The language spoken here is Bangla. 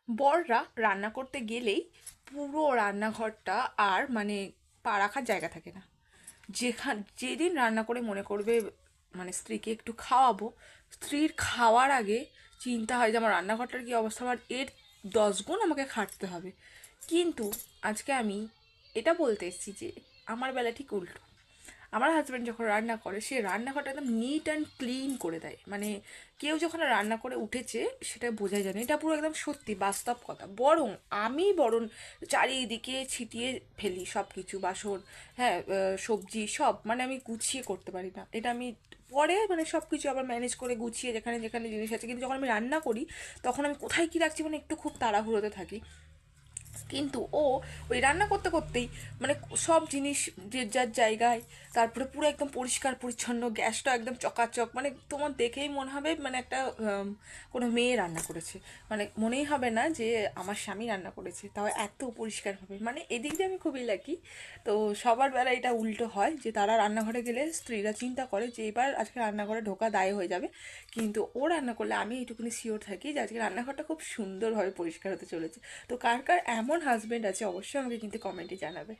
বররা রান্না করতে গেলেই পুরো রান্নাঘরটা আর মানে পা রাখার জায়গা থাকে না। যেদিন রান্না করে মনে করবে মানে স্ত্রীকে একটু খাওয়াবো, স্ত্রীর খাওয়ার আগে চিন্তা হয় যে আমার রান্নাঘরটার কি অবস্থা, আমার এর 10 গুণ আমাকে খাটতে হবে। কিন্তু আজকে আমি এটা বলতে এসেছি যে আমার বেলা ঠিক উল্টো। আমার হাজব্যান্ড যখন রান্না করে সে রান্নাঘরটা একদম নিট অ্যান্ড ক্লিন করে দেয়, মানে কেউ যখন রান্না করে উঠেছে সেটা বোঝাই যায় না। এটা পুরো একদম সত্যি বাস্তব কথা। বরং চারিদিকে ছিটিয়ে ফেলি সব কিছু, বাসন, হ্যাঁ, সবজি সব, মানে আমি গুছিয়ে করতে পারি না। এটা আমি পরে মানে সব কিছু আবার ম্যানেজ করে গুছিয়ে যেখানে যেখানে জিনিস আছে, কিন্তু যখন আমি রান্না করি তখন আমি কোথায় কী রাখছি মানে একটু খুব তাড়াহুড়োতে থাকি। কিন্তু ও ওই রান্না করতে করতেই মানে সব জিনিস যে যার জায়গায়, তারপরে পুরো একদম পরিষ্কার পরিচ্ছন্ন, গ্যাসটা একদম চকাচক, মানে তোমার দেখেই মনে হবে মানে একটা কোনো মেয়ে রান্না করেছে, মানে মনেই হবে না যে আমার স্বামী রান্না করেছে, তাও এত পরিষ্কারভাবে। মানে এদিক দিয়ে আমি খুবই লাকি। তো সবার বেলা এটা উল্টো হয় যে তারা রান্নাঘরে গেলে স্ত্রীরা চিন্তা করে যে এবার আজকে রান্নাঘরে ঢোকা দায় হয়ে যাবে, কিন্তু ও রান্না করলে আমি এইটুকুনি শিওর থাকি যে আজকে রান্নাঘরটা খুব সুন্দরভাবে পরিষ্কার হতে চলেছে। তো কার কার এমন হাজবেন্ড আছে অবশ্যই আমাকে কিন্তু কমেন্টে জানাবে।